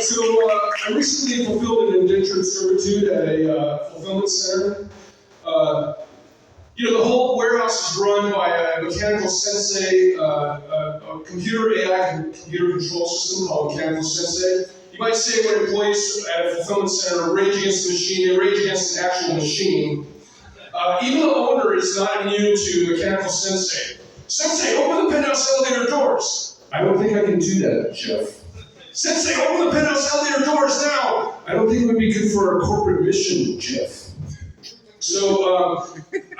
So I recently fulfilled an indentured servitude at a fulfillment center. The whole warehouse is run by a mechanical sensei, a computer AI computer control system called mechanical sensei. You might say when employees at a fulfillment center rage against the machine, they rage against an actual machine. Even the owner is not immune to mechanical sensei. Sensei, open the penthouse elevator doors. I don't think I can do that, Jeff. Sensei, open the penthouse elevator doors now. I don't think it would be good for our corporate mission, Jeff. So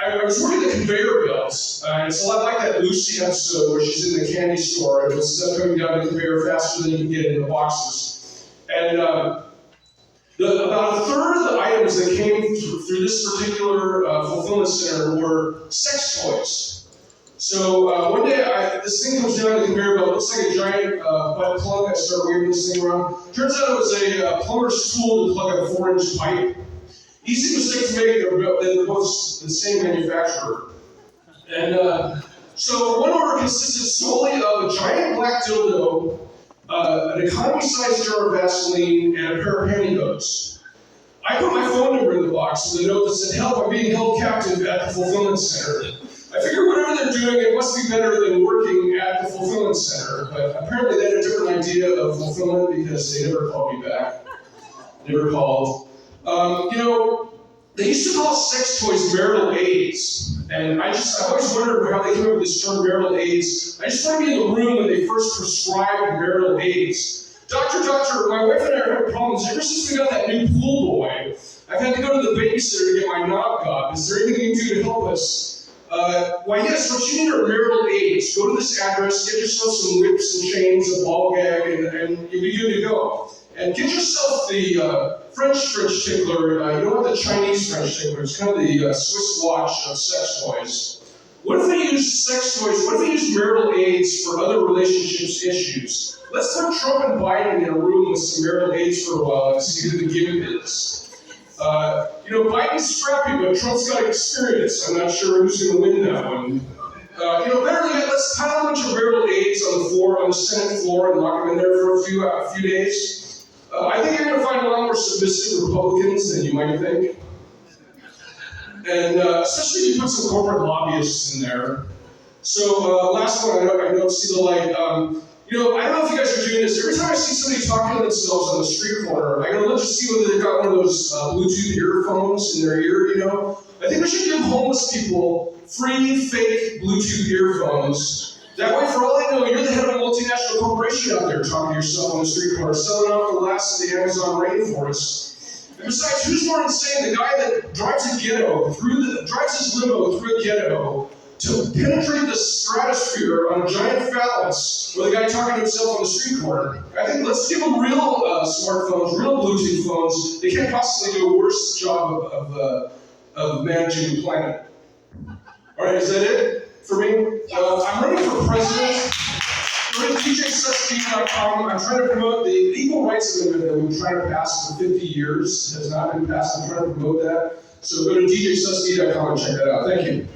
I was working the conveyor belts. It's a lot like that Lucy episode where she's in the candy store and there's stuff coming down the conveyor faster than you can get it in the boxes. And about a third of the items that came through this particular fulfillment center were sex toys. So one day, this thing comes down the conveyor belt, looks like a giant butt plug. I start waving this thing around. Turns out it was a plumber's tool to plug a 4-inch pipe. Easy mistake to make, they're both the same manufacturer. And so one order consisted solely of a giant black dildo, an economy-sized jar of Vaseline, and a pair of pantyhose. I put my phone number in the box with a note that said, "Help, I'm being held captive at the fulfillment center." I figured whatever they're doing, it must be better than working at the fulfillment center. But apparently they had a different idea of fulfillment because they never called me back. Never called. They used to call sex toys marital aids. And I've always wondered how they came up with this term marital aids. I just want to be in the room when they first prescribed marital aids. Doctor, my wife and I are having problems. Ever since we got that new pool boy, I've had to go to the babysitter to get my knob got. Is there anything you can do to help us? Why yes, what you need are marital aids. Go to this address, get yourself some whips and chains, a ball gag, and you'll be good to go. And get yourself the French tickler. You don't want the Chinese French tickler. It's kind of the Swiss watch of sex toys. What if they use sex toys? What if they use marital aids for other relationships issues? Let's put Trump and Biden in a room with some marital aids for a while and see who the gimmick is. Biden's scrappy, but Trump's got experience. I'm not sure who's going to win that one. Better yet, let's pile a bunch of marital aids on the floor, on the Senate floor, and lock them in there for a few days. I think you're going to find a lot more submissive Republicans than you might think. And especially if you put some corporate lobbyists in there. So last one, I don't see the light. I don't know if you guys are doing this. Every time I see somebody talking to themselves on the street corner, I gotta look to see whether they've got one of those Bluetooth earphones in their ear, I think we should give homeless people free, fake Bluetooth earphones. That way, for all I know, you're the head of a multinational corporation out there talking to yourself on the street corner, selling off the last of the Amazon rainforest. And besides, who's more insane? The guy that drives drives his limo through a ghetto to penetrate the stratosphere on a giant phallus, or the guy talking to himself on the street corner. I think let's give them real smartphones, real Bluetooth phones. They can't possibly do a worse job of managing the planet. All right, is that it for me? I'm running for president. Go to DJSussD.com. I'm trying to promote the Equal Rights Amendment that we've tried to pass for 50 years. It has not been passed. I'm trying to promote that. So go to DJSussD.com and check that out. Thank you.